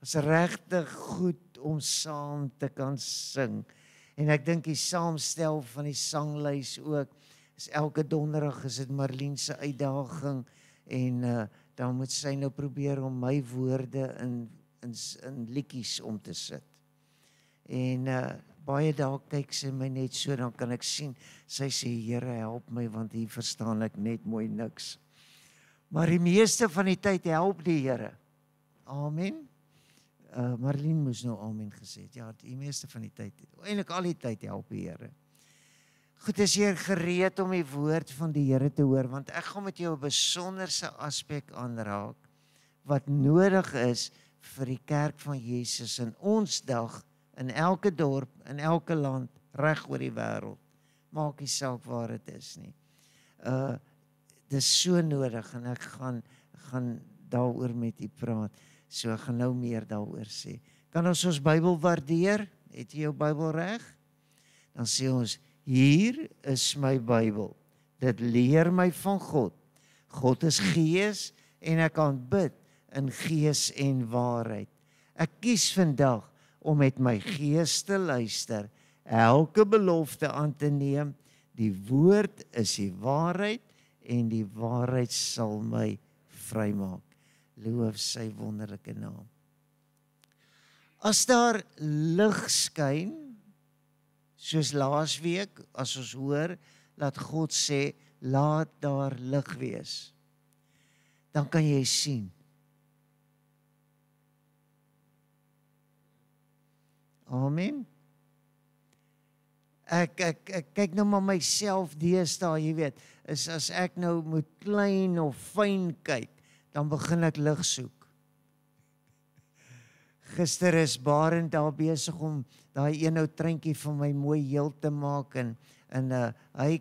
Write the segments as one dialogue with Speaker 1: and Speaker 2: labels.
Speaker 1: is regtig goed om saam te kan sing. En ek dink die saamstel van die sanglys ook, is elke donderdag is dit Marlene se uitdaging, en dan moet sy nou probeer om my woorde in liedjies om te sit. En baie dae kyk sy my net so, dan kan ek sien, sy sê, Here help my, want hier verstaan ek net mooi niks. Maar die meeste van die tyd help die Here. Amen. Marlene moes nou amen gesê het. Ja, die meeste van die tyd, eintlik al die tyd help die Here. Goed, is jy gereed om die woord van die Here te hoor, want ek gaan met jou 'n besonderse aspek aanraak, wat nodig is vir die kerk van Jesus in ons dag, in elke dorp, in elke land, reg oor die wêreld. Maak nie saak waar dit is nie. Dis so nodig, en ek gaan daaroor met u praat. So ek gaan nou meer daaroor sê. Kan ons Bybel waardeer? Het jy jou Bybel reg? Dan sê ons, hier is my Bybel. Dit leer my van God. God is gees, en ek kan bid in gees en waarheid. Ek kies vandag om met my gees te luister, elke belofte aan te neem. Die woord is die waarheid, en die waarheid sal my vrymaak. Loof sy wonderlike naam. As daar lig skyn, soos laasweek, as ons hoor, dat God sê, laat daar lig wees, dan kan jy sien. Amen. Ek kyk nou maar myself deesdae, jy weet, is as ek nou moet klein of fyn kyk, dan begin ek lig soek. Gister is Barend daar besig om daai een ou treintjie van my mooi heel te maak, en hy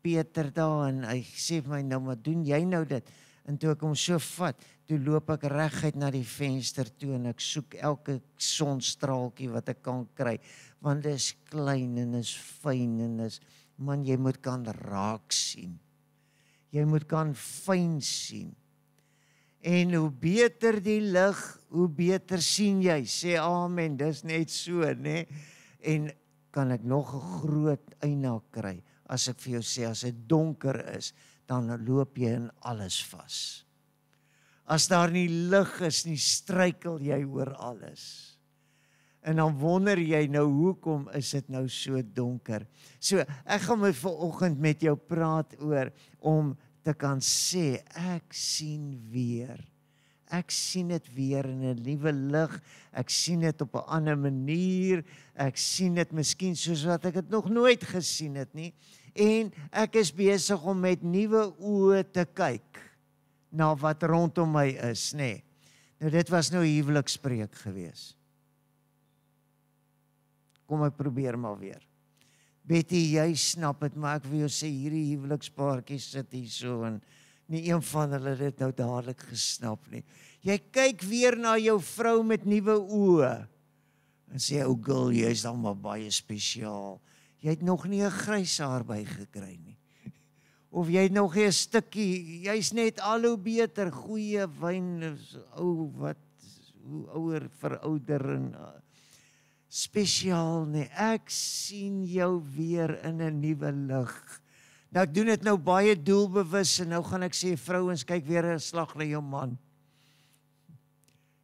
Speaker 1: Peter daar, en hy sê vir my, nou maar doen jy nou dit? En toe ek hom so vat, toe loop ek reguit na die venster toe, en ek soek elke sonstraaltjie wat ek kan kry, want dit is klein, en is fyn, en is, man, jy moet kan raak sien. Jy moet kan fyn sien. En hoe beter die lig, hoe beter sien jy. Sê amen, dis net so, né? En kan ek nog 'n groot eina kry, as ek vir jou sê, as dit donker is, dan loop jy in alles vas. As daar nie lig is nie, struikel jy oor alles. En dan wonder jy nou, hoekom is dit nou so donker? So, ek gaan my vanoggend met jou praat oor, om te kan sê, ek sien weer. Ek sien dit weer in 'n nuwe lig, ek sien dit op 'n ander manier, ek sien dit miskien soos wat ek dit nog nooit gesien het nie, en ek is besig om met nuwe oë te kyk, na wat rondom my is, nê. Nou dit was nou 'n huwelikspreek gewees. Kom ek probeer maar weer. Betty, jy snap het, maar ek wil jou sê, hierdie huwelikspaartjies sit hier so, en nie een van hulle het dit nou dadelik gesnap nie. Jy kyk weer na jou vrou met nuwe oë, en sê, ou girl, jy is dan maar baie spesiaal. Jy het nog nie 'n grys haar by gekry nie. Of jy het nog nie 'n stukkie, jy's net al hoe beter, goeie wyn, ou wat, hoe ouer verouder, en spesiaal nie. Ek sien jou weer in 'n nuwe lig. Nou ek doen dit nou baie doelbewus, en nou gaan ek sê, vrouens, kyk weer 'n slag na jou man.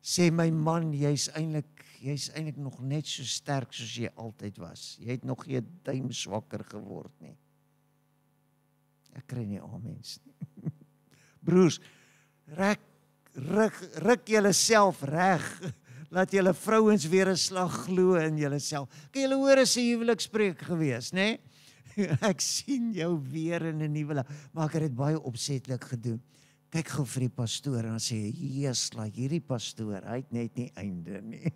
Speaker 1: Sê my man, jy's eintlik nog net so sterk soos jy altyd was. Jy het nog nie 'n duim swakker geword nie. Ek kry nie amens nie. Broers, ruk julle self reg. Laat julle vrouens weer 'n slag glo in julle self. Kan julle hoor, is 'n huwelikspreek gewees, né? Ek sien jou weer in 'n nuwe lig. Maar ek het dit baie opsetlik gedoen. Kyk gou vir die pastoor, en dan sê hy, Jesus, hierdie pastoor, hy het net nie einde nie.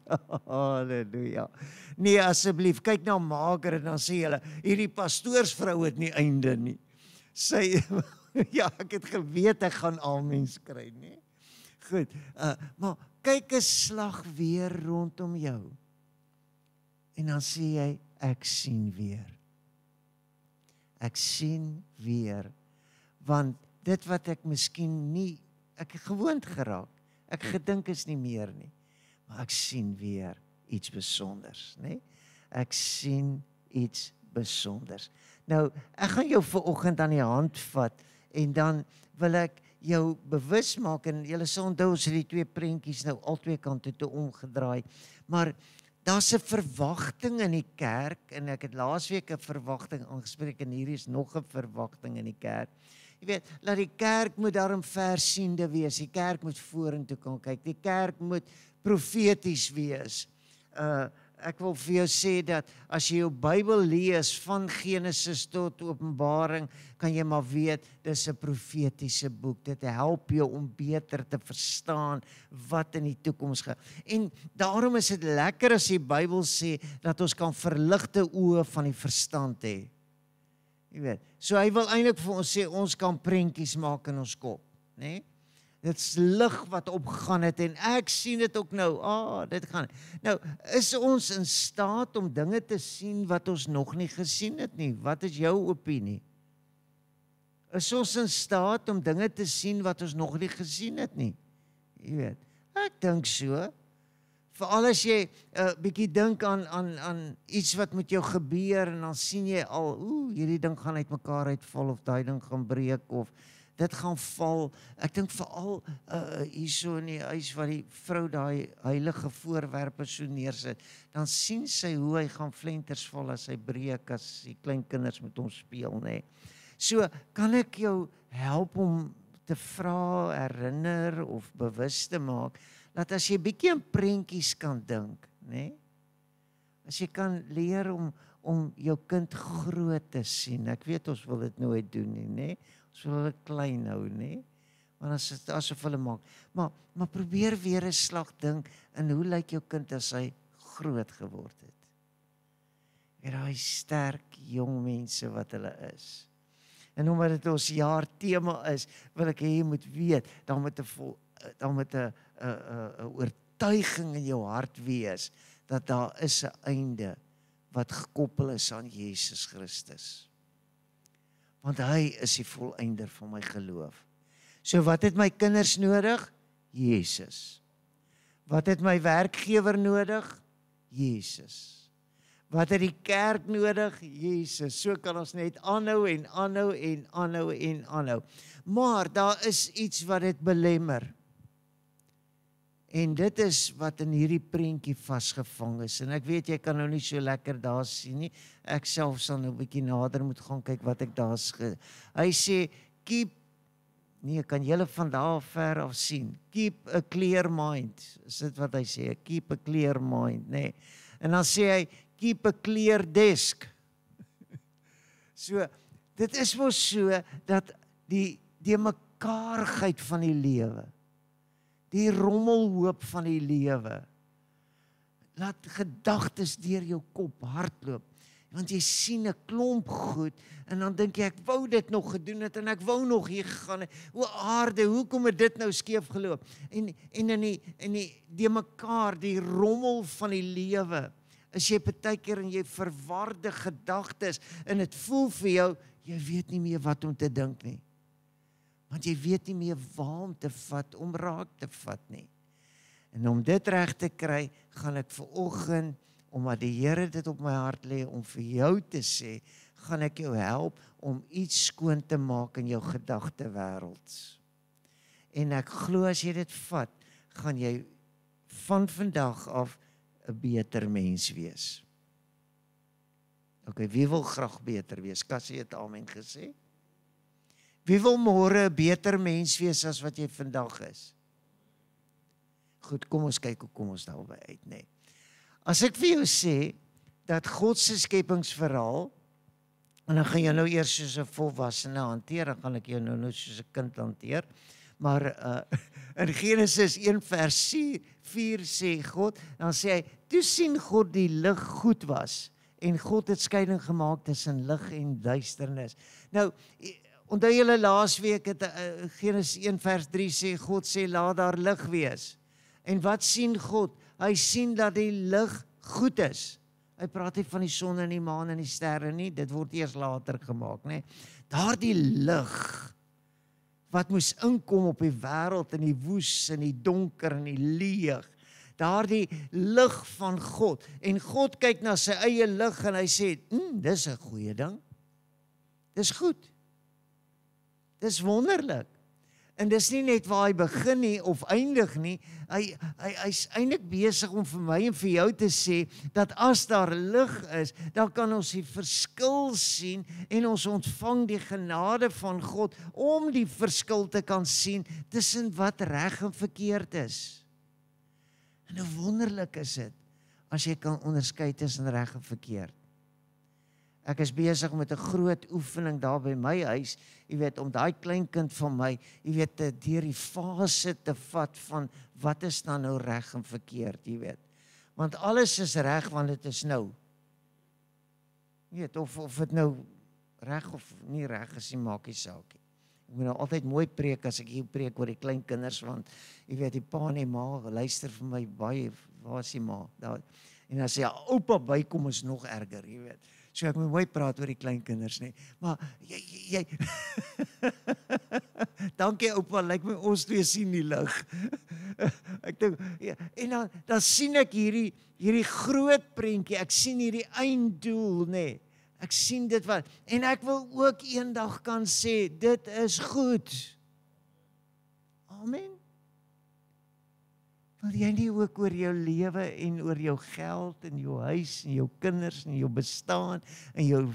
Speaker 1: Halleluja. Nee, asseblief, kyk na Margaret, dan sê hulle, hierdie pastoorsvrou het nie einde nie. Sy, ja, ek het geweet, ek gaan almens kry, nie? Goed, maar kyk 'n slag weer rondom jou. En dan sê jy, ek sien weer. Ek sien weer. Want dit wat ek miskien nie, ek gewoond geraak, ek gedink is nie meer nie. maar ek sien weer iets besonders, né? Ek sien iets besonders. Nou, ek gaan jou vanoggend aan die hand vat en dan wil ek jou bewus maak en julle sal onthou ons het die twee prentjies nou al twee kante toe omgedraai, maar daar's 'n verwagting in die kerk en ek het laasweek 'n verwagting aangespreek en hier is nog 'n verwagting in die kerk. Jy weet, laat die kerk moet daarom versiende wees, die kerk moet vorentoe kan kyk, die kerk moet profeties wees. Ek wil vir jou sê dat as jy jou Bybel lees van Genesis tot Openbaring, kan jy maar weet, dis 'n profetiese boek. Dit help jou om beter te verstaan wat in die toekoms gaan. En daarom is dit lekker as die Bybel sê dat ons kan verligte oë van die verstand hê. Jy weet, so hy wil eintlik vir ons sê ons kan prentjies maak in ons kop, né? Dit's lig wat opgegaan het en ek sien dit ook nou. Dit gaan. Nou, is ons in staat om dinge te sien wat ons nog nie gesien het nie? Wat is jou opinie? Is ons in staat om dinge te sien wat ons nog nie gesien het nie? Jy weet, ek dink so. Veral as jy 'n bietjie dink aan iets wat met jou gebeur en dan sien jy al, hierdie ding gaan uitmekaar uitval of daai ding gaan breek of dit gaan val. Ek dink veral hierso in die huis waar die vrou daai heilige voorwerpe so neersit, dan sien sy hoe hy gaan flenters val as hy breek, as die klein kinders met hom speel, nê. So, kan ek jou help om te vra, herinner of bewus te maak, dat as jy bietjie in prentjies kan dink, nê? As jy kan leer om jou kind groot te sien. Ek weet ons wil dit nooit doen nie, nê? Ons wil hulle klein hou, nê? Want as dit asof hulle maak. Maar probeer weer 'n slag dink in hoe lyk jou kind as hy groot geword het. En daai sterk jong mense wat hulle is. En omdat dit ons jaar tema is, wil ek hê jy moet weet, dan moet 'n oortuiging in jou hart wees dat daar is 'n einde wat gekoppel is aan Jesus Christus. Want hy is die volëinder van my geloof. So wat het my kinders nodig? Jesus. Wat het my werkgewer nodig? Jesus. Wat het die kerk nodig? Jesus. So kan ons net aanhou en aanhou en aanhou en aanhou. Maar daar is iets wat dit belemmer. En dit is wat in hierdie prentjie vasgevang is. En ek weet jy kan nou nie so lekker daar sien nie. Ek self sal nou 'n bietjie nader moet gaan kyk wat ek daar sê. Hy sê kan julle van daar ver af sien. Keep a clear mind. Is dit wat hy sê? Keep a clear mind, nê. En dan sê hy keep a clear desk. So, dit is mos so dat die mekaarheid van die lewe, die rommelhoop van die lewe, laat gedagtes deur jou kop hardloop, want jy sien 'n klomp goed, en dan dink jy, ek wou dit nog gedoen het, en ek wou nog hier gegaan het, o aarde, hoekom het dit nou skeef geloop, en in die mekaar, die rommel van die lewe, is jy partykeer in jy verwarde gedagtes, en het voel vir jou, jy weet nie meer wat om te dink nie, want jy weet nie meer waar om te vat, om raak te vat nie. En om dit reg te kry, gaan ek vanoggend, omdat die Here dit op my hart lê, om vir jou te sê, gaan ek jou help om iets skoon te maak in jou gedagtewêreld. En ek glo as jy dit vat, gaan jy van vandag af 'n beter mens wees. Okay, wie wil graag beter wees? Cassie het amen gesê. Wie wil môre 'n beter mens wees as wat jy vandag is? Goed, kom ons kyk hoe kom ons daarby uit, nê. As ek vir jou sê dat God se skepingsverhaal, en dan gaan jy nou eers soos 'n volwassene hanteer, dan gaan ek jou nou soos 'n kind hanteer, maar in Genesis 1 vers 4 sê God, dan sê hy, toe sien God die lig goed was, en God het skeiding gemaak tussen lig en duisternis. Nou, onthou julle laasweek het Genesis 1 vers 3 sê, God sê, laat daar lig wees. En wat sien God? Hy sien dat die lig goed is. Hy praat nie van die son en die maan en die sterre nie, dit word eers later gemaak, nê. Daardie lig wat moes inkom op die wêreld, in die woes, in die donker, in die leeg, daardie lig van God. En God kyk na sy eie lig en hy sê, dis 'n goeie ding. Dis goed. Dis wonderlik. En dis nie net waar hy begin nie of eindig nie, hy's eintlik besig om vir my en vir jou te sê, dat as daar lig is, dan kan ons die verskil sien en ons ontvang die genade van God om die verskil te kan sien tussen wat reg en verkeerd is. En hoe wonderlik is dit, as jy kan onderskei tussen reg en verkeerd. Ek is besig met 'n groot oefening daar by my huis, jy weet, om daai kleinkind van my, jy weet, deur die fase te vat van wat is dan nou reg en verkeerd, jy weet. Want alles is reg want dit is nou. Jy weet, of dit nou reg of nie reg is nie, maak nie saak nie. Ek moet nou altyd mooi preek as ek hier preek oor die klein kinders, want jy weet, die pa en die ma luister vir my baie, waar is die ma? Daar. En as jy oupa bykom is nog erger, jy weet. So ek moet mooi praat oor die kleinkinders, nee. Maar jy dankie oupa, lyk my ons twee sien die lig. Ek dink, ja, en dan sien ek hierdie groot prentjie, ek sien hierdie einddoel, nee. Ek sien dit wat, en ek wil ook eendag kan sê, dit is goed. Amen. Wil jy nie ook oor jou lewe en oor jou geld en jou huis en jou kinders en jou bestaan en jou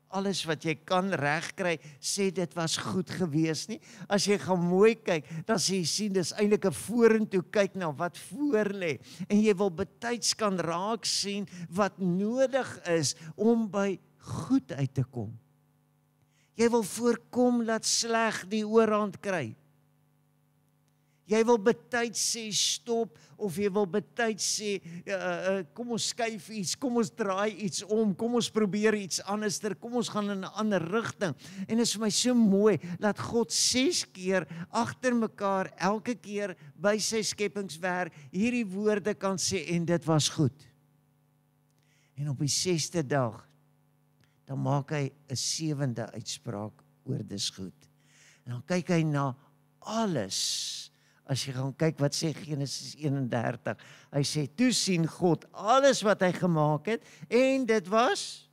Speaker 1: alles wat jy kan regkry, sê dit was goed gewees nie? As jy gaan mooi kyk, dan sê jy sien, dis eintlik 'n vorentoe kyk na wat voor lê. En jy wil betyds kan raak sien wat nodig is om by goed uit te kom. Jy wil voorkom dat sleg die oorhand kry. Jy wil betyds sê stop, of jy wil betyds sê, kom ons skuif iets, kom ons draai iets om, kom ons probeer iets anderster, kom ons gaan in 'n ander rigting. En dit is vir my so mooi, dat God 6 keer agter mekaar, elke keer by sy skepingswerk, hierdie woorde kan sê, en dit was goed. En op die 6de dag, dan maak hy 'n 7de uitspraak oor dis goed. En dan kyk hy na alles. As jy gaan kyk wat sê Genesis 31, hy sê, toe sien God alles wat hy gemaak het, en dit was,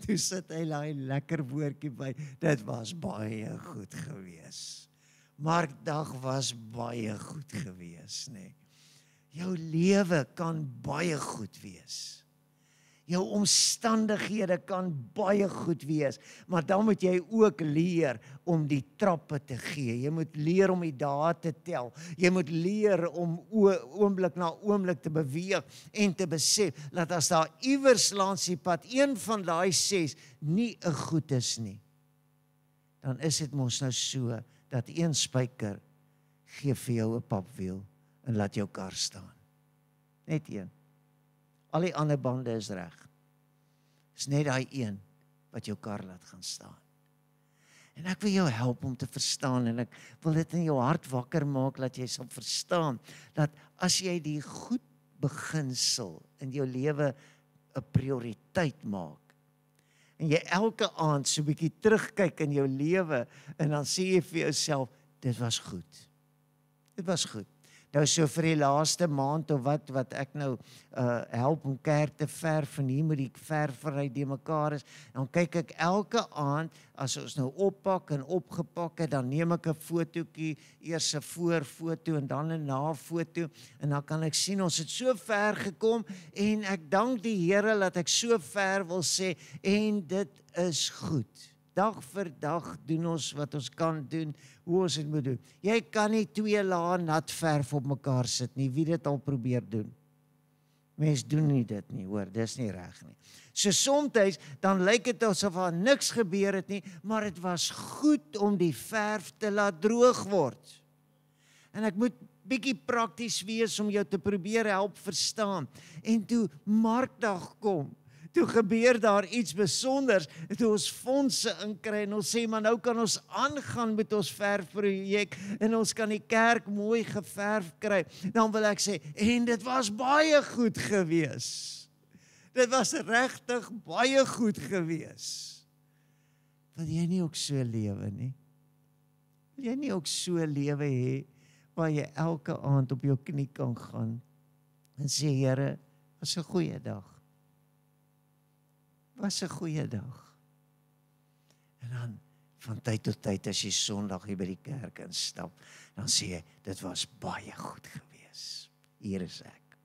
Speaker 1: toe sit hy daai lekker woordjie by, dit was baie goed gewees. Markdag was baie goed gewees, nee. Jou lewe kan baie goed wees. Jou omstandighede kan baie goed wees, maar dan moet jy ook leer om die trappe te gee. Jy moet leer om die dae te tel. Jy moet leer om oomblik na oomblik te beweeg en te besef, dat as daar iewers langs die pad, een van daai 6 nie 'n goed is nie, dan is dit mos nou so, dat een spyker gee vir jou 'n papwiel en laat jou kar staan. Net een. Al die ander bande is reg. Is net daai een wat jou kar laat gaan staan. En ek wil jou help om te verstaan, en ek wil dit in jou hart wakker maak, dat jy sal verstaan, dat as jy die goed beginsel in jou lewe 'n prioriteit maak, en jy elke aand so 'n bietjie terugkyk in jou lewe, en dan sê jy vir jouself, dit was goed. Dit was goed. Nou so vir die laaste maand of wat ek nou help om kerk te verf, en hier moet die verfery die mekaar is, dan kyk ek elke aand, as ons nou oppak en opgepak het, dan neem ek 'n fotootjie, eers 'n voorfoto en dan 'n nafoto, en dan kan ek sien, ons het so ver gekom, en ek dank die Here dat ek so ver wil sê, en dit is goed. Dag vir dag doen ons wat ons kan doen, hoe ons dit moet doen. Jy kan nie 2 lae nat verf op mekaar sit nie, wie dit al probeer doen. Mens doen nie dit nie, hoor, dis nie reg nie. So soms, dan lyk dit asof daar niks gebeur het nie, maar dit was goed om die verf te laat droog word. En ek moet bietjie prakties wees om jou te probeer help verstaan. En toe Markdag kom, toe gebeur daar iets besonders, toe ons fondse inkry, en ons sê, maar nou kan ons aangaan met ons verfprojek, en ons kan die kerk mooi geverf kry, dan wil ek sê, en dit was baie goed gewees. Dit was regtig baie goed gewees. Wil jy nie ook so lewe nie? Wil jy nie ook so lewe hê, waar jy elke aand op jou knie kan gaan, en sê, Here, was 'n goeie dag. Was 'n goeie dag. En dan, van tyd tot tyd, as jy Sondag hier by die kerk instap, dan sê jy, dit was baie goed gewees. Hier is ek.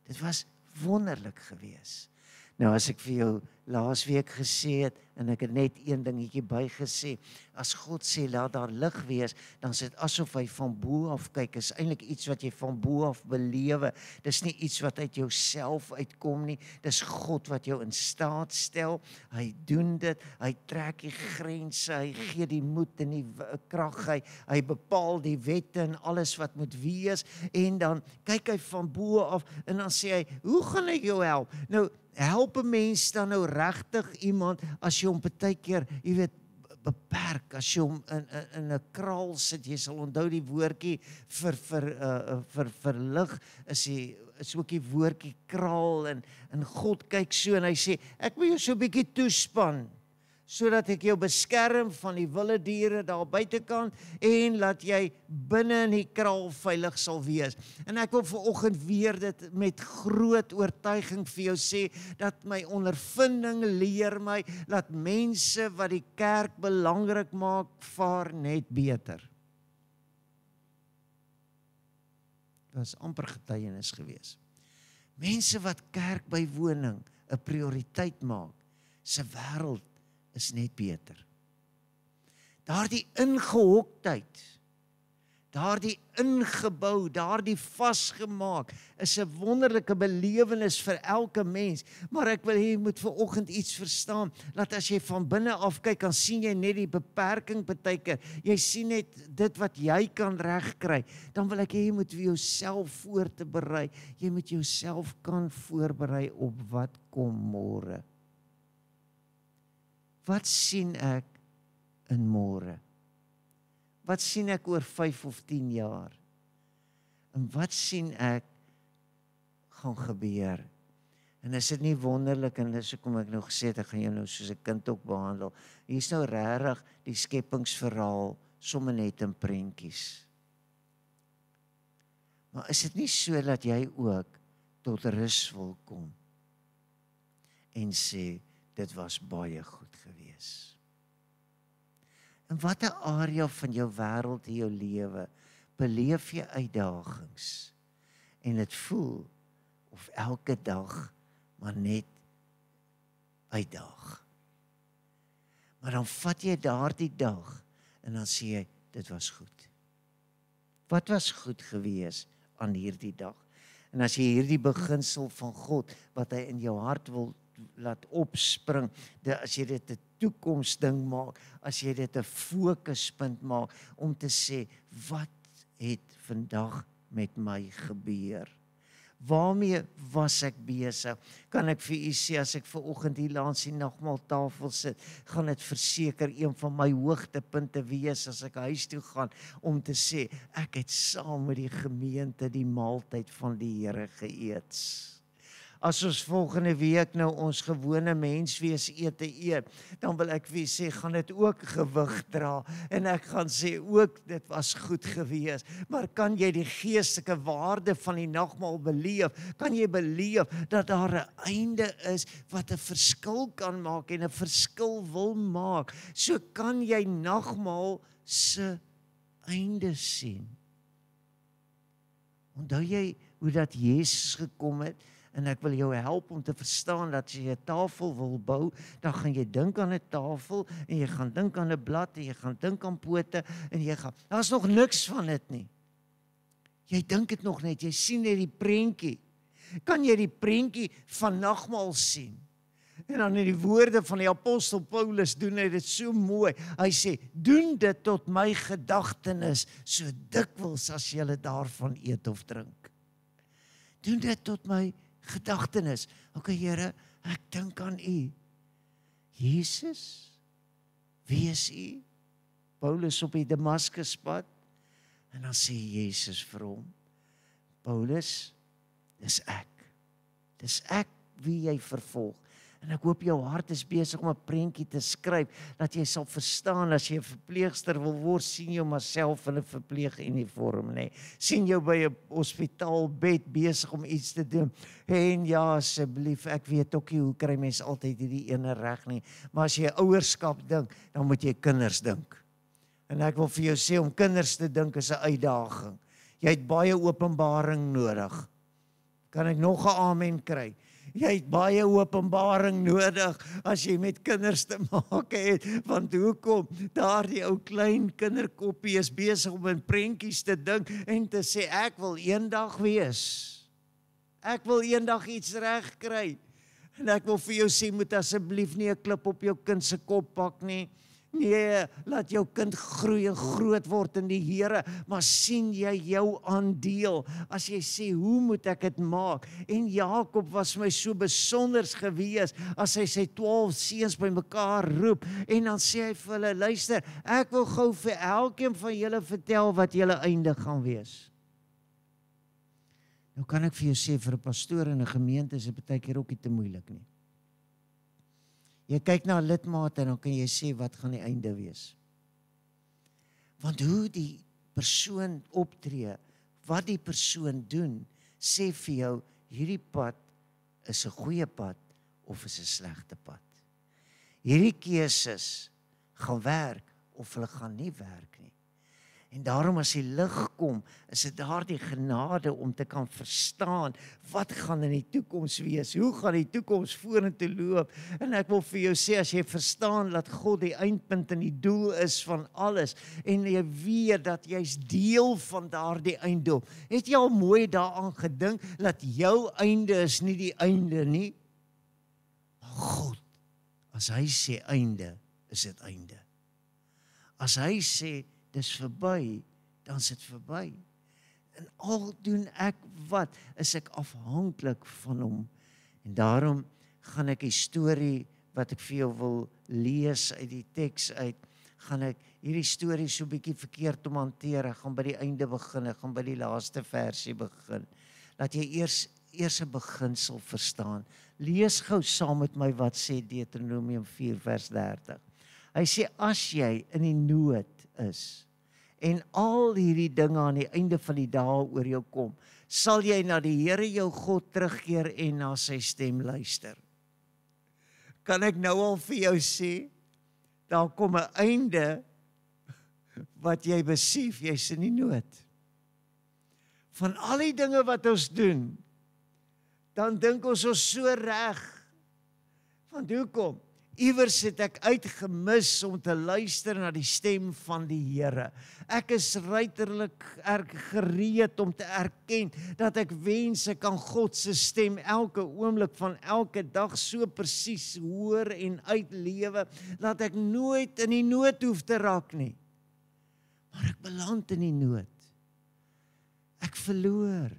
Speaker 1: Dit was wonderlik gewees. Nou, as ek vir jou laasweek gesê het, en ek het net een dingetjie bygesê, as God sê, laat daar lig wees, dan is dit asof hy van bo af kyk, is eintlik iets wat jy van bo af belewe, dis nie iets wat uit jouself uitkom nie, dis God wat jou in staat stel, hy doen dit, hy trek die grense, hy gee die moed en die krag, hy bepaal die wette en alles wat moet wees, en dan kyk hy van bo af, en dan sê hy, hoe gaan hy jou help? Nou, help 'n mens dan nou regtig iemand, as jy hom partykeer, jy weet, beperk, as jy hom in 'n kraal sit, jy sal onthou die woordjie vir lig, is ook die woordjie kraal, en God kyk so, en hy sê, ek wil jou so 'n bietjie toespan, sodat ek jou beskerm van die wilde diere daar buitekant, en laat jy binne in die kraal veilig sal wees. En ek wil vanoggend weer dit met groot oortuiging vir jou sê, dat my ondervinding leer my, dat mense wat die kerk belangrik maak, vaar net beter. Dit was amper getuienis gewees. Mense wat kerk bywoning 'n prioriteit maak, se wêreld is net beter. Daardie ingehoktheid, daardie ingebou, daardie vasgemaak, is 'n wonderlike belewenis vir elke mens, maar ek wil hê jy moet vanoggend iets verstaan, dat as jy van binne af kyk, dan sien jy net die beperking partykeer, jy sien net dit wat jy kan regkry, dan wil ek hê jy moet vir jouself voor te berei, jy moet jouself kan voorberei op wat kom môre. Wat sien ek in môre? Wat sien ek oor 5 of 10 jaar? En wat sien ek gaan gebeur? En is dit nie wonderlik, en dis hoekom ek nou gesê het, ek gaan jou nou soos 'n kind ook behandel. Hier is nou regtig die skepingsverhaal, sommer net in prentjies. Maar is dit nie so dat jy ook tot rus wil kom en sê, dit was baie goed gewees? In watter area van jou wêreld en jou lewe beleef jy uitdagings en dit voel of elke dag maar net uitdaag? Maar dan vat jy daardie dag en dan sê jy, dit was goed. Wat was goed gewees aan hierdie dag? En as jy hierdie beginsel van God, wat hy in jou hart wil laat opspring, as jy dit 'n toekomsding maak, as jy dit 'n fokuspunt maak, om te sê, wat het vandag met my gebeur? Waarmee was ek besig? Kan ek vir u sê, as ek vanoggend hier langs die nagmaaltafel sit, gaan dit verseker een van my hoogtepunte wees as ek huis toe gaan, om te sê, ek het saam met die gemeente die maaltyd van die Here geëet. As ons volgende week nou ons gewone menswees ete eet, dan wil ek vir sê, gaan dit ook gewig dra, en ek gaan sê ook, dit was goed gewees, maar kan jy die geestelike waarde van die nagmaal beleef? Kan jy beleef dat daar 'n einde is wat 'n verskil kan maak en 'n verskil wil maak? So kan jy nagmaal se einde sien. Onthou jy hoe dat Jesus gekom het? En ek wil jou help om te verstaan dat as jy 'n tafel wil bou, dan gaan jy dink aan 'n tafel, en jy gaan dink aan 'n blad, en jy gaan dink aan pote, en jy gaan, daar's nog niks van dit nie. Jy dink dit nog net, jy sien net die prentjie. Kan jy die prentjie van nagmaal sien? En dan in die woorde van die apostel Paulus doen hy dit so mooi. Hy sê, doen dit tot my gedagtenis, so dikwels as julle daarvan eet of drink. Doen dit tot my gedagtenis. Okay, Here, ek dink aan u. Jesus, wie is u? Paulus op die Damaskuspad. En dan sê Jesus vir hom, Paulus, dis ek. Dis ek wie jy vervolg. En En ek hoop jou hart is besig om 'n prentjie te skryf, dat jy sal verstaan, as jy 'n verpleegster wil word, sien jou maar self in 'n verpleeguniform, nê. Sien jou by 'n hospitaalbed besig om iets te doen. En ja, asseblief, ek weet ook nie hoe kry mense altyd hierdie ene reg nie, maar as jy ouerskap dink, dan moet jy kinders dink. En ek wil vir jou sê, om kinders te dink is 'n uitdaging. Jy het baie openbaring nodig. Kan ek nog 'n amen kry? Jy het baie openbaring nodig as jy met kinders te maak het, want hoekom? Daardie ou klein kinderkoppie is besig om in prentjies te dink en te sê, ek wil eendag wees. Ek wil eendag iets reg kry. En ek wil vir jou sê, moet asseblief nie 'n klip op jou kind se kop pak nie. Nee, laat jou kind groei en groot word in die Here, maar sien jy jou aandeel, as jy sê, hoe moet ek dit maak? En Jakob was my so besonders gewees, as hy sy 12 seuns bymekaar roep, en dan sê hy vir hulle, luister, ek wil gou vir elkeen van julle vertel wat julle einde gaan wees. Nou kan ek vir jou sê, vir 'n pastoor in 'n gemeente is dit baie keer ook nie te moeilik nie. Jy kyk na 'n lidmaat en dan kan jy sê, wat gaan die einde wees? Want hoe die persoon optree, wat die persoon doen, sê vir jou, hierdie pad is 'n goeie pad of is 'n slegte pad. Hierdie keuses gaan werk of hulle gaan nie werk nie. En daarom as die lig kom, is dit daardie genade om te kan verstaan, wat gaan in die toekoms wees, hoe gaan die toekoms vorentoe loop, en ek wil vir jou sê, as jy verstaan, dat God die eindpunt en die doel is van alles, en jy weet dat jy's deel van daardie einddoel, het jy al mooi daaraan gedink, dat jou einde is nie die einde nie, maar God, as hy sê einde, is dit einde. As hy sê, dis verby, dan is dit verby. En al doen ek wat, is ek afhanklik van hom. En daarom gaan ek die storie, wat ek vir jou wil lees uit die teks uit, gaan ek hierdie storie so 'n bietjie verkeerd om hanteer. Ek gaan by die einde begin, ek gaan by die laaste versie begin. Laat jy eers 'n beginsel verstaan. Lees gou saam met my wat sê Deuteronomium 4 vers 30. Hy sê, as jy in die nood is, en al hierdie dinge aan die einde van die dae oor jou kom, sal jy na die Here jou God terugkeer en na sy stem luister. Kan ek nou al vir jou sê, daar kom 'n einde, wat jy besef, jy's in die nood. Van al die dinge wat ons doen, dan dink ons so reg. Want hoekom? Iewers het ek uitgemis om te luister na die stem van die Here. Ek is ruiterlik gereed om te erken dat ek wens ek kan God se stem elke oomblik van elke dag so presies hoor en uitlewe, dat ek nooit in die nood hoef te raak nie. Maar ek beland in die nood. Ek verloor.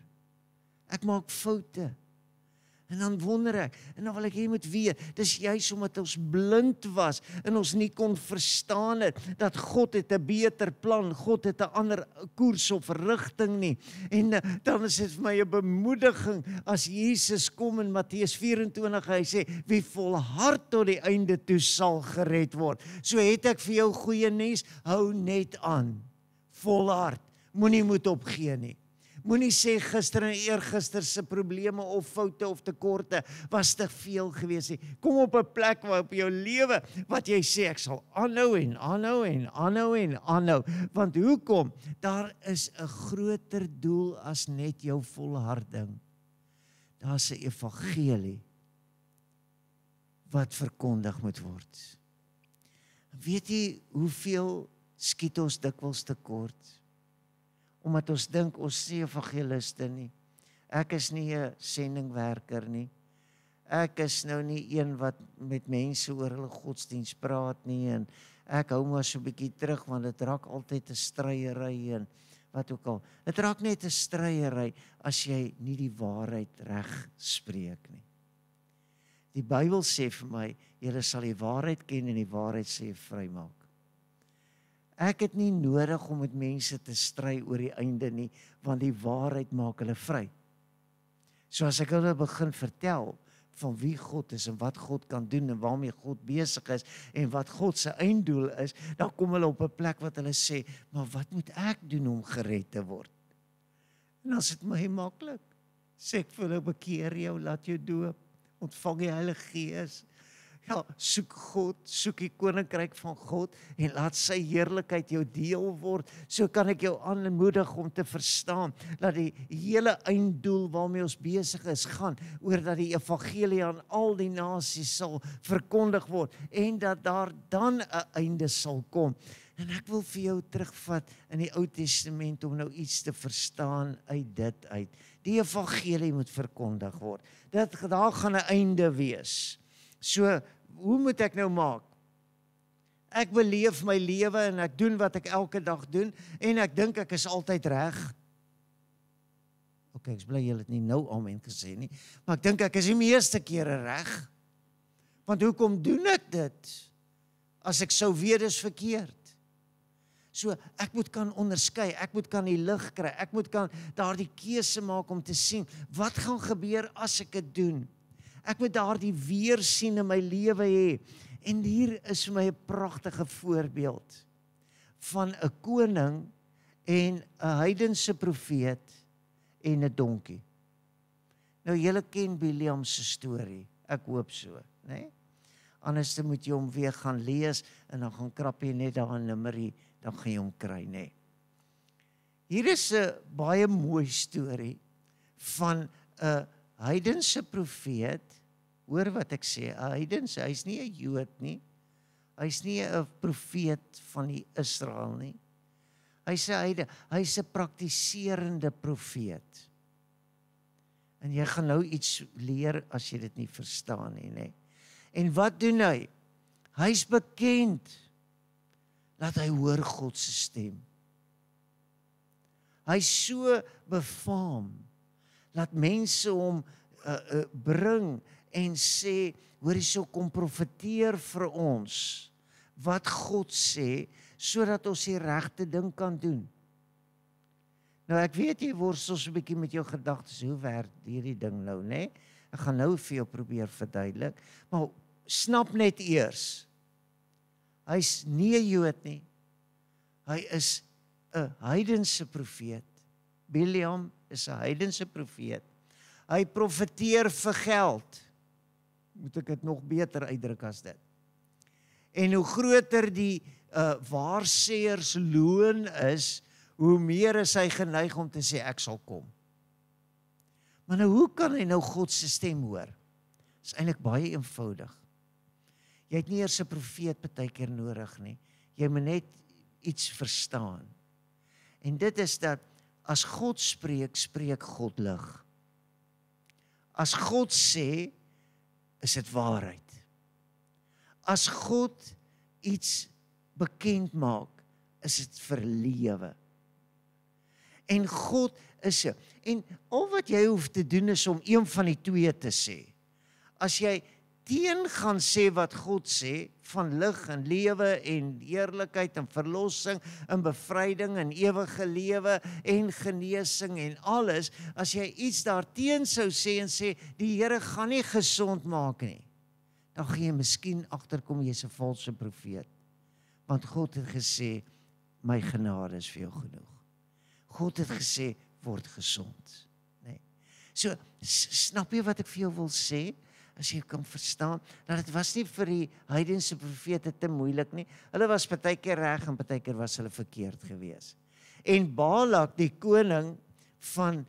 Speaker 1: Ek maak foute. En dan wonder ek, en dan wil ek jy moet weet, dis juist omdat ons blind was, en ons nie kon verstaan het, dat God het 'n beter plan, God het 'n ander koers of rigting nie, en dan is dit vir my 'n bemoediging, as Jesus kom in Matteus 24, hy sê, wie volhard tot die einde toe sal gered word. So het ek vir jou goeie nuus, hou net aan, volhard, moenie moed opgee nie. Moenie sê gister en eergister se probleme of foute of tekorte was te veel gewees nie. Kom op 'n plek waar op jou lewe wat jy sê ek sal aanhou en aanhou en aanhou en aanhou. Want hoekom? Daar is 'n groter doel as net jou volharding. Daar's 'n evangelie wat verkondig moet word. Weet jy hoeveel skiet ons dikwels tekort? Omdat ons dink, ons sê evangeliste nie. Ek is nie 'n sendingwerker nie. Ek is nou nie een wat met mense oor hulle godsdiens praat nie, en ek hou maar so 'n bietjie terug, want dit raak altyd 'n stryery en wat ook al. Dit raak net 'n stryery as jy nie die waarheid reg spreek nie. Die Bybel sê vir my, julle sal die waarheid ken en die waarheid sal julle vrymaak. Ek het nie nodig om met mense te stry oor die einde nie, want die waarheid maak hulle vry. So as ek hulle begin vertel van wie God is en wat God kan doen en waarmee God besig is en wat God se einddoel is, dan kom hulle op 'n plek wat hulle sê, maar wat moet ek doen om gered te word? En dan is dit my maklik. Sê ek vir hulle, bekeer jou, laat jou doop, ontvang die Heilige Gees. Ja, soek God, soek die koninkryk van God en laat sy heerlikheid jou deel word. So kan ek jou aanmoedig om te verstaan dat die hele einddoel waarmee ons besig is, gaan oor dat die evangelie aan al die nasies sal verkondig word en dat daar dan 'n einde sal kom. En ek wil vir jou terugvat in die Ou Testament om nou iets te verstaan uit dit uit. Die evangelie moet verkondig word. Daar gaan 'n einde wees. So, hoe moet ek nou maak? Ek beleef my lewe en ek doen wat ek elke dag doen en ek dink ek is altyd reg. Ok, ek is bly julle het nie nou amen gesê nie, maar ek dink ek is die meeste kere reg. Want hoekom doen ek dit? As ek sou weet dis verkeerd. So, ek moet kan onderskei, ek moet kan die lig kry, ek moet kan daardie keuse maak om te sien, wat gaan gebeur as ek dit doen? Ek moet daardie weersien in my lewe hê. En hier is vir my 'n pragtige voorbeeld van 'n koning en 'n heidense profeet en 'n donkie. Nou, julle ken Biliam se storie. Ek hoop so, né? Anders moet jy hom weer gaan lees en dan gaan krap jy net daar 'n nummerie, dan gaan jy hom kry, né? Hier is 'n baie mooi storie van 'n heidense profeet. Hoor wat ek sê, 'n heidense, hy's nie 'n Jood nie. Hy's nie 'n profeet van die Israel nie. Hy's 'n heide, hy's 'n praktiserende profeet. En jy gaan nou iets leer as jy dit nie verstaan nie, né? En wat doen hy? Hy's bekend dat hy hoor God se stem. Hy's so befaam dat mense hom bring en sê, hoor hierso, kom profeteer vir ons wat God sê, sodat ons die regte ding kan doen. Nou ek weet jy worstel so 'n bietjie met jou gedagtes, hoe werk hierdie ding nou, né? Ek gaan nou vir jou probeer verduidelik, maar snap net eers, hy's nie 'n Jood nie, hy is 'n heidense profeet. Biliam is 'n heidense profeet. Hy profeteer vir geld. Moet ek dit nog beter uitdruk as dit. En hoe groter die waarsêers loon is, hoe meer is hy geneig om te sê ek sal kom. Maar nou hoe kan hy nou God se stem hoor? Dit is eintlik baie eenvoudig. Jy het nie eers 'n profeet partykeer nodig nie. Jy moet net iets verstaan. En dit is dat as God spreek, spreek God lig. As God sê, is dit waarheid. As God iets bekend maak, is dit vir lewe. En God is en al wat jy hoef te doen is om een van die twee te sê. As jy teen gaan sê wat God sê, van lig en lewe en eerlikheid en verlossing en bevryding en ewige lewe en genesing en alles, as jy iets daarteen sou sê en sê, die Here gaan nie gesond maak nie, dan gaan jy miskien agterkom jy's 'n valse profeet. Want God het gesê, my genade is vir jou genoeg. God het gesê, word gesond. Nee. So, snap jy wat ek vir jou wil sê? As jy kan verstaan, dat dit was nie vir die heidense profete te moeilik nie. Hulle was partykeer reg en partykeer was hulle verkeerd gewees. En Balak, die koning van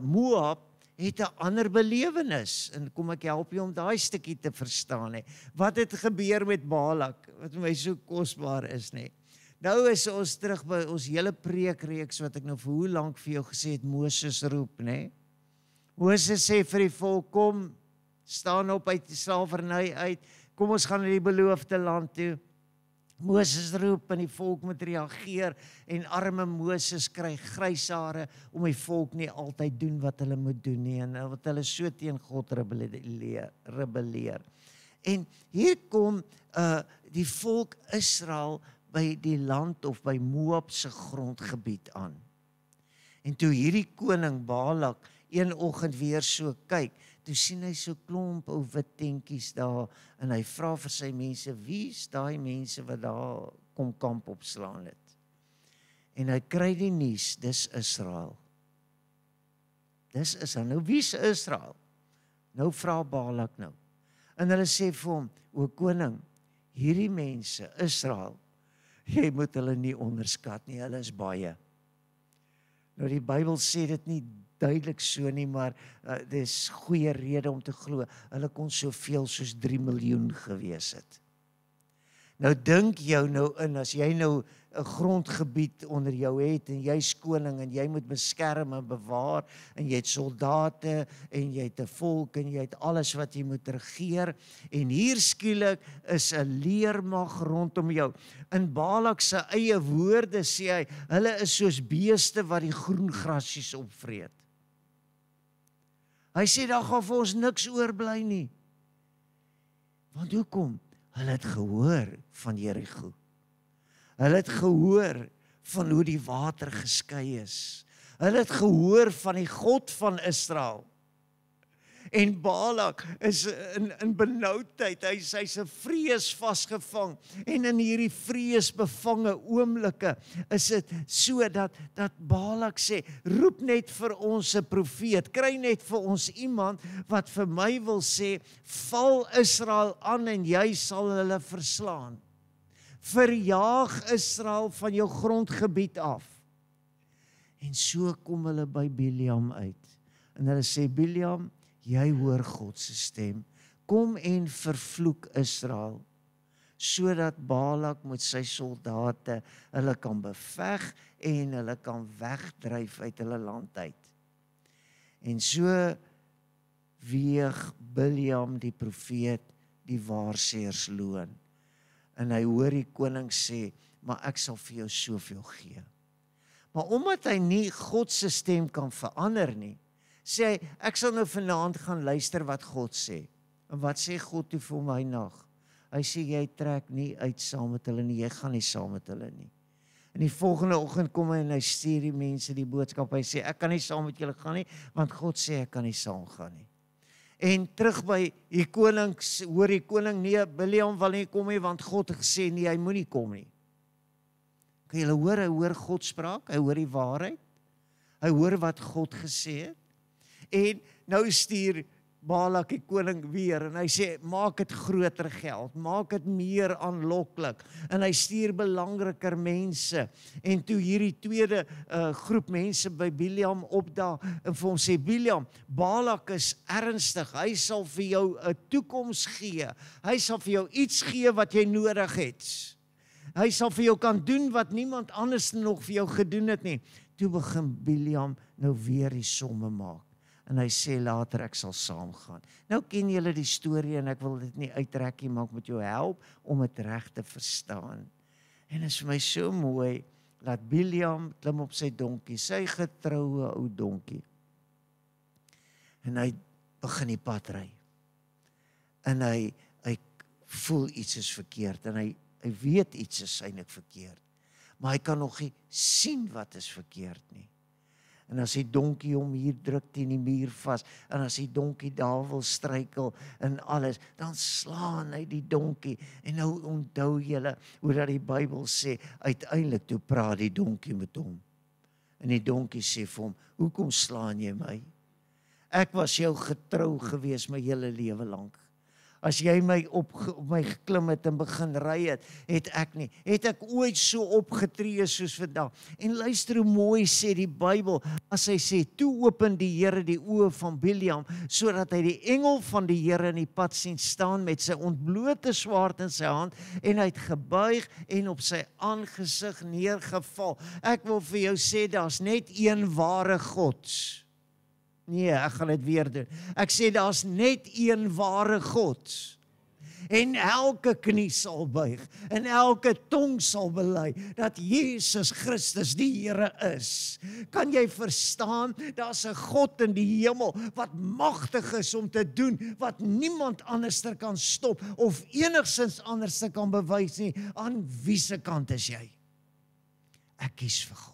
Speaker 1: Moab, het 'n ander belewenis. En kom ek help jou om daai stukkie te verstaan. He. Wat het gebeur met Balak, wat my so kosbaar is, nê? Nou is ons terug by ons hele preekreeks wat ek nou vir hoe lank vir jou gesê het, Moses roep, nê? Moses sê vir die volk, kom, staan op uit die slawerny uit, kom ons gaan na die beloofde land toe. Moses roep en die volk moet reageer en arme Moses kry grys hare om die volk nie altyd doen wat hulle moet doen nie en wat hulle so teen God rebelleer. En hier kom die volk Israel by die land of by Moab se grondgebied aan. En toe hierdie koning Balak een oggend weer so kyk, toe sien hy so klomp ou wit tentjies daar, en hy vra vir sy mense, wie is daai mense wat daar kom kamp opslaan het? En hy kry die nuus, dis Israel. Dis Israel. Nou wie is Israel? Nou vra Balak nou. En hulle sê vir hom, o koning, hierdie mense, Israel, jy moet hulle nie onderskat nie, hulle is baie. Nou die Bybel sê dit nie duidelik so nie, maar dis goeie rede om te glo, hulle kon soveel soos 3 miljoen gewees het. Nou dink jou nou in, as jy nou 'n grondgebied onder jou het, en jy's koning, en jy moet beskerm en bewaar, en jy het soldate, en jy het 'n volk, en jy het alles wat jy moet regeer, en hier skielik is 'n leermag rondom jou. In Balak se eie woorde sê hy, hulle is soos beeste wat die groen grasies opvreet. Hy sê, daar gaan vir ons niks oorbly nie. Want hoekom? Hulle het gehoor van Jerigo. Hulle het gehoor van hoe die water geskei is. Hulle het gehoor van die God van Israel. En Balak is in benoudheid, hy's 'n vrees vasgevang. En in hierdie vreesbevange oomblikke is dit so dat Balak sê, roep net vir ons 'n profeet, kry net vir ons iemand wat vir my wil sê, val Israel aan en jy sal hulle verslaan. Verjaag Israel van jou grondgebied af. En so kom hulle by Bileam uit. En hulle sê, Bileam, jy hoor God se stem. Kom en vervloek Israel, sodat Balak met sy soldate hulle kan beveg en hulle kan wegdryf uit hulle land uit. En so weeg Bileam die profeet die waarsêers loon. En hy hoor die koning sê, maar ek sal vir jou soveel gee. Maar omdat hy nie God se stem kan verander nie, sê hy, ek sal nou vanaand gaan luister wat God sê. En wat sê God toe vir my nag? Hy sê, jy trek nie uit saam met hulle nie, jy gaan nie saam met hulle nie. En die volgende oggend kom hy en hy stuur die mense die boodskap, hy sê, ek kan nie saam met julle gaan nie, want God sê, ek kan nie saam gaan nie. En terug by die koning, hoor die koning, nee, Bileam wil nie kom nie, want God het gesê, nee, hy moet nie kom nie. Kan julle hoor, hy hoor God spraak, hy hoor die waarheid, hy hoor wat God gesê het, en nou stuur Balak die koning weer, en hy sê, maak het groter geld, maak het meer aanloklik, en hy stuur belangriker mense, en toe hierdie tweede groep mense by Bileam opdaag, en vir hom sê, Bileam, Balak is ernstig, hy sal vir jou 'n toekoms gee, hy sal vir jou iets gee wat jy nodig het, hy sal vir jou kan doen wat niemand anders nog vir jou gedoen het nie. Toe begin Bileam nou weer die somme maak. En hy sê later, ek sal saamgaan. Nou ken julle die storie en ek wil dit nie uittrek nie, maar ek moet jou help om dit reg te verstaan. En dit is vir my so mooi, laat Bileam klim op sy donkie, sy getroue ou donkie. En hy begin die pad ry. En hy voel iets is verkeerd, en hy weet iets is eintlik verkeerd. Maar hy kan nog nie sien wat is verkeerd nie. En as die donkie hom hier druk teen die muur vas, en as die donkie daar wil struikel en alles, dan slaan hy die donkie. En nou onthou julle hoe dat die Bybel sê, uiteindelik toe praat die donkie met hom. En die donkie sê vir hom, hoekom slaan jy my? Ek was jou getrou gewees my hele lewe lank. As jy my op my geklim het en begin ry het ek ooit so opgetree soos vandag. En luister hoe mooi sê die Bybel, as hy sê, toe open die Here die oë van Bileam, sodat hy die engel van die Here in die pad sien staan met sy ontblote swaard in sy hand, en hy het gebuig en op sy aangesig neergeval. Ek wil vir jou sê, daar's net een ware God. Nee, ek gaan dit weer doen. Ek sê, daar's net een ware God. En elke knie sal buig, en elke tong sal bely, dat Jesus Christus die Here is. Kan jy verstaan, daar's 'n God in die hemel, wat magtig is om te doen, wat niemand anderster kan stop, of enigsins anderster kan bewys nie. Aan wie se kant is jy? Ek kies vir God.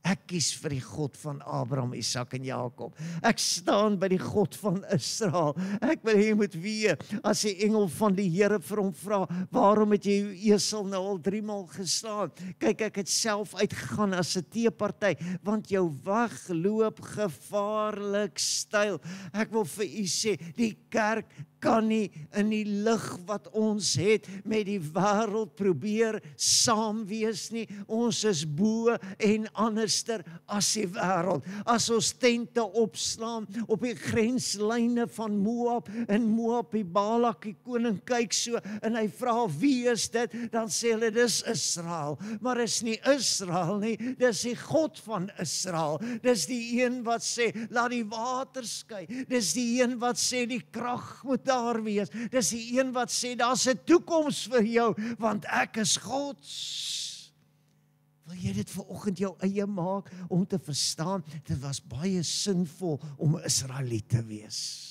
Speaker 1: Ek kies vir die God van Abraham, Isak en Jakob. Ek staan by die God van Israel. Ek wil hê jy moet weet, as die engel van die Here vir hom vra, waarom het jy jou esel nou al 3 maal geslaan? Kyk, ek het self uitgegaan as 'n teeparty, want jou weg loop gevaarlik styl. Ek wil vir u sê, die kerk kan nie in die lig wat ons het met die wêreld probeer saam wees nie. Ons is bo en anderster as die wêreld. As ons tente opslaan op die grenslyne van Moab, en Moab, die Balak, die koning kyk so, en hy vra, wie is dit? Dan sê hulle, dis Israel. Maar is nie Israel nie, dis die God van Israel. Dis die een wat sê, laat die water skei. Dis die een wat sê, die krag moet daar wees. Dis die een wat sê, daar's 'n toekoms vir jou, want ek is God. Wil jy dit vanoggend jou eie maak, om te verstaan, dit was baie sinvol om 'n Israeliet te wees.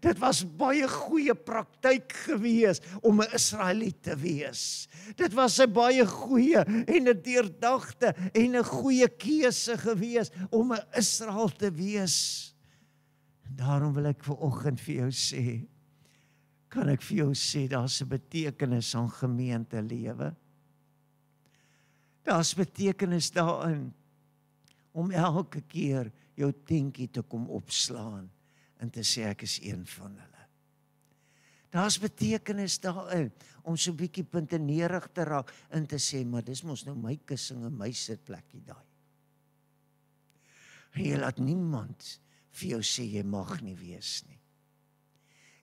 Speaker 1: Dit was baie goeie praktyk gewees om 'n Israeliet te wees. Dit was 'n baie goeie en 'n deurdagte en 'n goeie keuse gewees om 'n Israel te wees. En daarom wil ek vanoggend vir jou sê, kan ek vir jou sê, daar's 'n betekenis aan gemeentelewe. Daar's betekenis daarin om elke keer jou tentjie te kom opslaan en te sê ek is een van hulle. Daar's betekenis daarin om so 'n bietjie puntenerig te raak en te sê, maar dis mos nou my kussing en my sitplekkie daai. En jy laat niemand vir jou sê jy mag nie wees nie.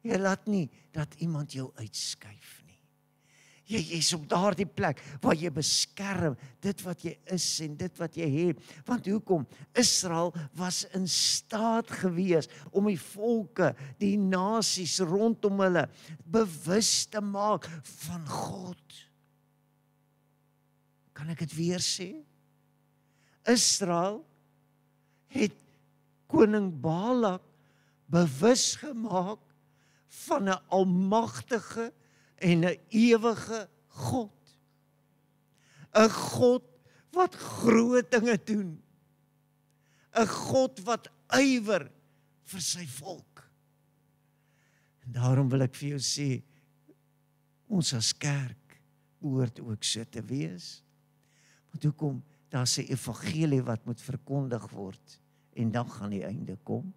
Speaker 1: Jy laat nie dat iemand jou uitskuif nie. Jy is op daardie plek waar jy beskerm dit wat jy is en dit wat jy het. Want hoekom? Israel was in staat gewees om die volke, die nasies rondom hulle bewus te maak van God. Kan ek dit weer sê? Israel het koning Balak bewus gemaak van 'n almagtige en 'n ewige God. 'n God wat groot dinge doen. 'n God wat ywer vir sy volk. En daarom wil ek vir jou sê, ons as kerk behoort ook so te wees. Want hoekom? Daar's 'n evangelie wat moet verkondig word. En dan gaan die einde kom.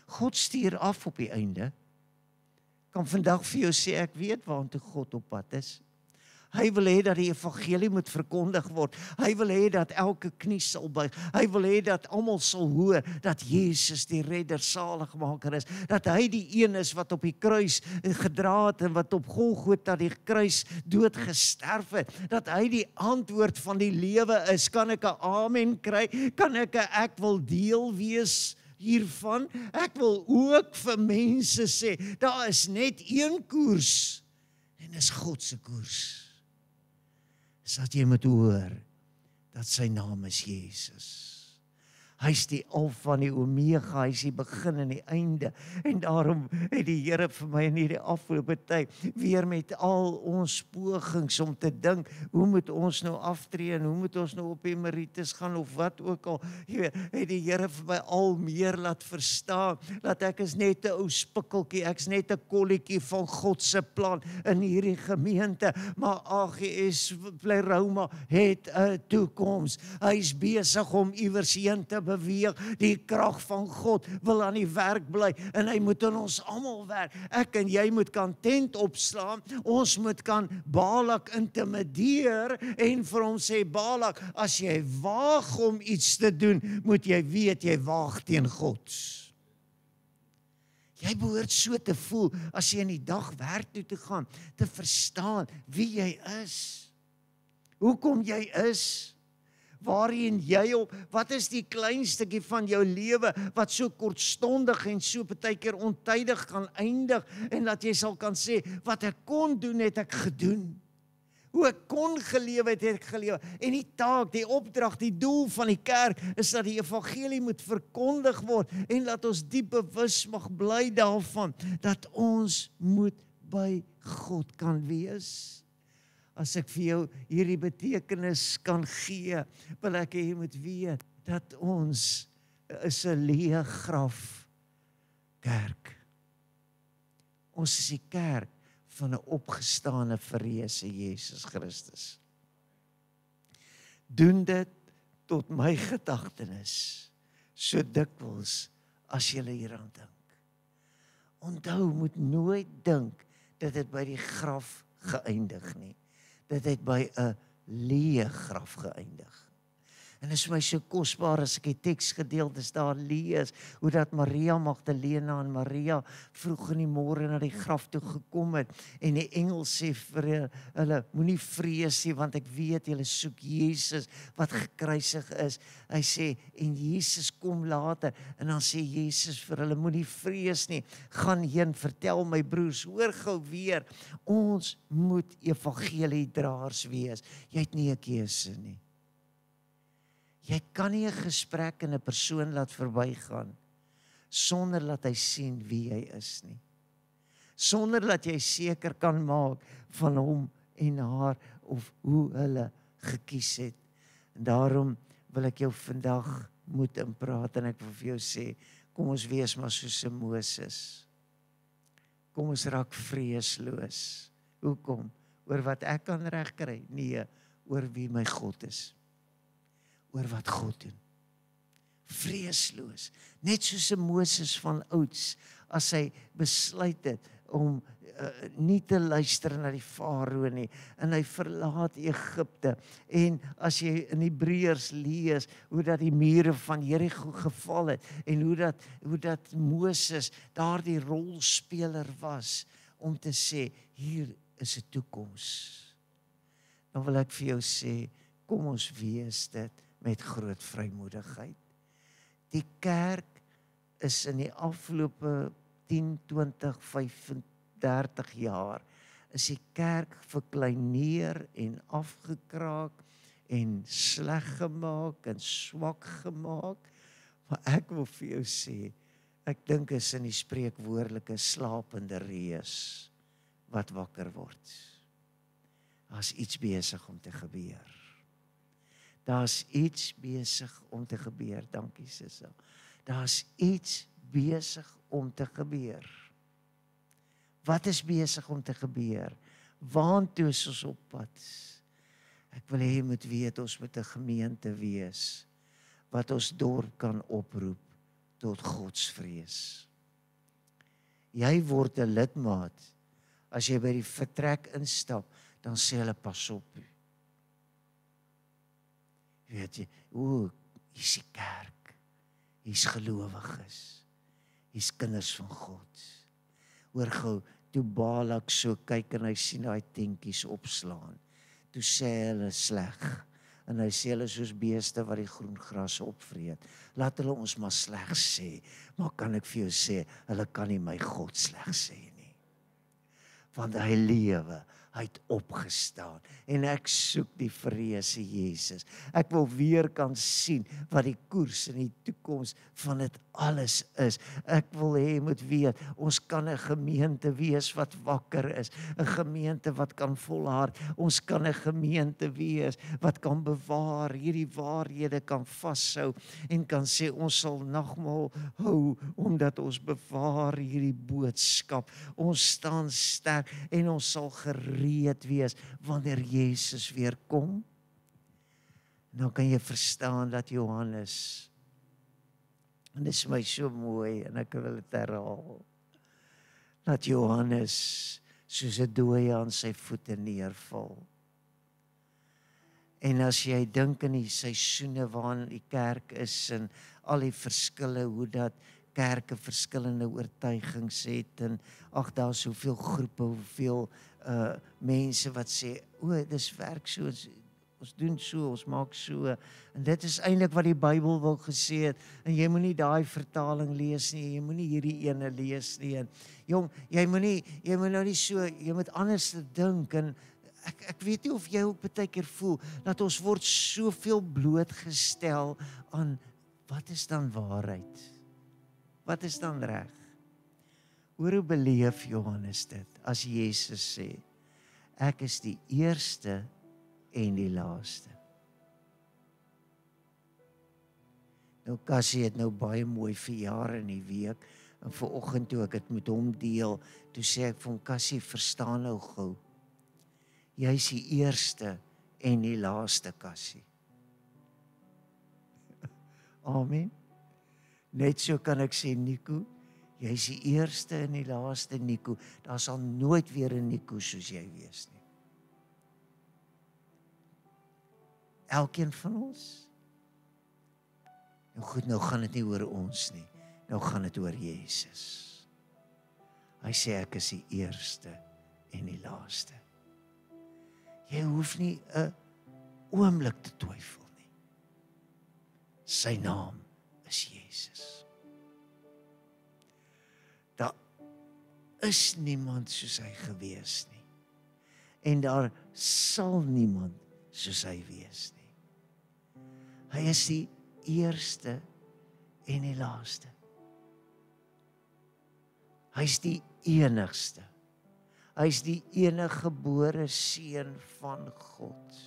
Speaker 1: God stuur af op die einde. Kan vandag vir jou sê, ek weet waartoe God op pad is. Hy wil hê dat die evangelie moet verkondig word. Hy wil hê dat elke knie sal buig. Hy wil hê dat almal sal hoor dat Jesus die redder, saligmaker is. Dat hy die een is wat op die kruis gedra het en wat op Golgotha die kruis dood gesterf het. Dat hy die antwoord van die lewe is. Kan ek 'n amen kry? Kan ek 'n ek wil deel wees hiervan? Ek wil ook vir mense sê, daar is net een koers en dis God se koers. Is dat jy moet hoor dat sy naam is Jesus. Hy is die Alfa en die Omega, hy is die begin en die einde. En daarom het die Here vir my in hierdie afgelope tyd weer met al ons pogings om te dink, hoe moet ons nou aftree en hoe moet ons nou op emeritus gaan of wat ook al. Jy weet, het die Here vir my al meer laat verstaan dat ek is net 'n ou spikkeltjie, ek's net 'n kolletjie van God se plan in hierdie gemeente, maar AGS Plerauma het 'n toekoms. Hy's besig om iewers heen te beweeg. Die krag van God wil aan die werk bly en hy moet in ons almal werk. Ek en jy moet kan tent opslaan, ons moet kan Balak intimideer en vir hom sê, Balak, as jy waag om iets te doen, moet jy weet jy waag teen God. Jy behoort so te voel as jy in die dag werk toe te gaan, te verstaan wie jy is, hoekom jy is, waarheen jy op, wat is die klein stukkie van jou lewe wat so kortstondig en so partykeer ontydig kan eindig en dat jy sal kan sê, wat ek kon doen, het ek gedoen. Hoe ek kon gelewe het ek gelewe. En die taak, die opdrag, die doel van die kerk is dat die evangelie moet verkondig word en dat ons diep bewus mag bly daarvan dat ons moet by God kan wees. as ek vir jou hierdie betekenis kan gee, wil ek hê jy moet weet, dat ons is 'n leë graf kerk. Ons is die kerk van 'n opgestane verreëse Jesus Christus. Doen dit tot my gedagtenis, so dikwels as jy hieraan dink. Onthou, moet nooit dink dat dit by die graf geëindig nie. Dat dit by 'n leë graf geëindig. En dit is my so kosbaar as ek die teksgedeeltes daar lees, hoe dat Maria Magdalena en Maria vroeg in die môre na die graf toe gekom het, en die engel sê vir hulle, moenie vrees nie, want ek weet julle soek Jesus wat gekruisig is. Hy sê, en Jesus kom later, en dan sê Jesus vir hulle, moenie vrees nie, gaan heen, vertel my broers, hoor gou weer, ons moet evangeliedraers wees. Jy het nie 'n keuse nie. Jy kan nie 'n gesprek en 'n persoon laat verbygaan sonder dat hy sien wie hy is nie. Sonder dat jy seker kan maak van hom en haar of hoe hulle gekies het. En daarom wil ek jou vandag moet inpraat en ek wil vir jou sê, kom ons wees maar soos 'n Moses. Kom ons raak vreesloos. Hoekom? Oor wat ek kan regkry? Nee, oor wie my God is. Oor wat God doen. Vreesloos. Net soos 'n Moses van ouds, as hy besluit het om nie te luister na die farao nie, en hy verlaat Egipte, en as jy in Hebreërs lees, hoe dat die mure van Jerigo geval het, en hoe dat Moses daardie rolspeler was, om te sê, hier is 'n toekoms. Dan wil ek vir jou sê, kom ons wees dit, met groot vrymoedigheid. Die kerk is in die afgelope 10, 20, 35 jaar, is die kerk verkleineer en afgekraak en sleg gemaak en swak gemaak. Maar ek wil vir jou sê, ek dink is in die spreekwoordelike slapende reus wat wakker word. Daar's iets besig om te gebeur. Daar's iets besig om te gebeur, dankie Sissa. Daar's iets besig om te gebeur. Wat is besig om te gebeur? Waantoe is ons op pad? Ek wil hê jy moet weet, ons moet 'n gemeente wees, wat ons dorp kan oproep tot godsvrees. Jy word 'n lidmaat, as jy by die vertrek instap, dan sê hulle pas op. Weet jy, hier's die kerk, hier's gelowiges, hier's kinders van God. Hoor gou, toe Balak so kyk en hy sien daai tentjies opslaan, toe sê hulle sleg, en hy sê hulle soos beeste wat die groen gras opvreet. Laat hulle ons maar sleg sê, maar kan ek vir jou sê, hulle kan nie my God sleg sê nie. Want hy lewe, hy het opgestaan, en ek soek die verreëse Jesus. Ek wil weer kan sien wat die koers en die toekoms van dit alles is. Ek wil hê jy moet weet, ons kan 'n gemeente wees wat wakker is, 'n gemeente wat kan volhard, ons kan 'n gemeente wees wat kan bewaar, hierdie waarhede kan vashou, en kan sê, ons sal nagmaal hou, omdat ons bewaar hierdie boodskap. Ons staan sterk, en ons sal gereed wees, wanneer Jesus weer kom. Nou kan jy verstaan dat Johannes, en dit is my so mooi, en ek wil dit herhaal, dat Johannes soos 'n dooie aan sy voete neerval. En as jy dink in die seisoene waarin die kerk is, en al die verskille, hoe dat kerke verskillende oortuigings het, en daar's soveel groepe, hoeveel mense wat sê, dis werk so, ons doen so, ons maak so, en dit is eintlik wat die Bybel wil gesê het, en jy moenie daai vertaling lees nie, jy moenie hierdie ene lees nie, en jong, jy moet nou nie so, jy moet anders te dink, en ek weet nie of jy ook baie keer voel, dat ons word soveel blootgestel aan, wat is dan waarheid? Wat is dan reg? Hoe beleef Johannes dit, as Jesus sê, ek is die eerste en die laaste. Nou Cassie het nou baie mooi verjaar in die week, en vanoggend toe ek het met hom deel, toe sê ek vir hom, Cassie, verstaan nou gou, jy is die eerste en die laaste, Cassie. Amen. Net so kan ek sê, Nico, jy is die eerste en die laaste, Nico. Daar sal nooit weer 'n Nico soos jy wees nie. Elkeen van ons. Nou goed, nou gaan dit nie oor ons nie. Nou gaan dit oor Jesus. Hy sê ek is die eerste en die laaste. Jy hoef nie 'n oomblik te twyfel nie. Sy naam is Jesus. Daar is niemand soos hy gewees nie. En daar sal niemand soos hy wees nie. Hy is die eerste en die laaste. Hy is die enigste. Hy is die enige gebore seun van God.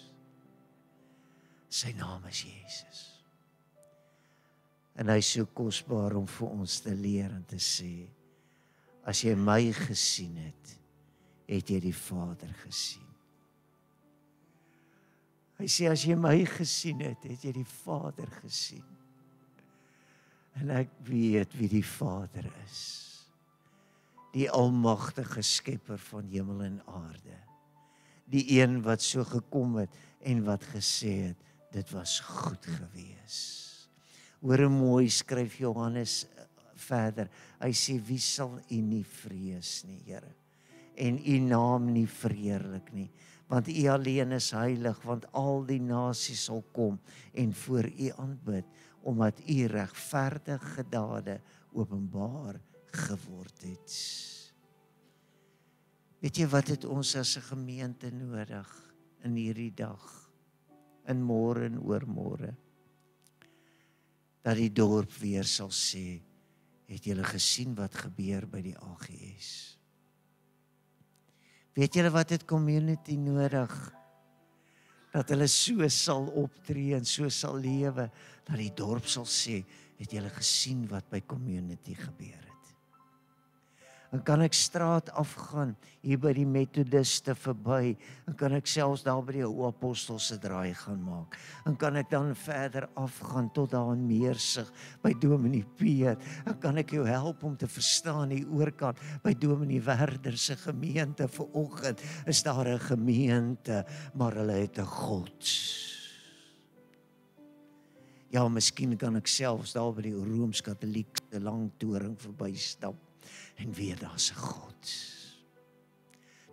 Speaker 1: Sy naam is Jesus. En hy is so kosbaar om vir ons te leer en te sê, as jy my gesien het, het jy die Vader gesien. Hy sê, as jy my gesien het, het jy die Vader gesien. En ek weet wie die Vader is. Die almagtige skepper van hemel en aarde. Die een wat so gekom het en wat gesê het, dit was goed gewees. Hoor hoe mooi skryf Johannes verder. Hy sê, wie sal u nie vrees nie, Here? En u naam nie verheerlik nie. Want u alleen is heilig, want al die nasies sal kom en voor u aanbid, omdat u regverdige dade openbaar geword het. Weet jy wat het ons as 'n gemeente nodig in hierdie dag, in môre en oormôre? Dat die dorp weer sal sê, het julle gesien wat gebeur by die AGS? Weet julle wat het community nodig? Dat hulle so sal optree en so sal lewe, dat die dorp sal sê, het julle gesien wat by community gebeur het? En kan ek straat afgaan, hier by die Methodiste verby, en kan ek selfs daar by die ou apostelse draai gaan maak, en kan ek dan verder afgaan tot daar in Meersig, by Dominee Piet, en kan ek jou help om te verstaan die oorkant, by Dominee Werder se gemeente vanoggend, is daar 'n gemeente, maar hulle het 'n God. Ja, miskien kan ek selfs daar by die Rooms-Katolieke lang toring verbystap, en weet daar's 'n God.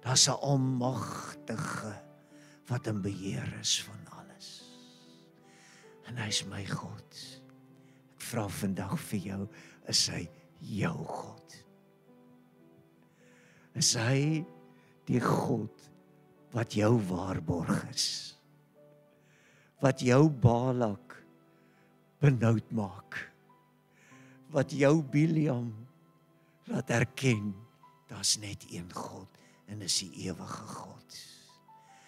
Speaker 1: Daar's 'n almagtige wat in beheer is van alles. En hy is my God. Ek vra vandag vir jou, is hy jou God? Is hy die God wat jou waarborg is? Wat jou Balak benoud maak? Wat jou Biliam laat erken, daar's net een God, en dis die ewige God.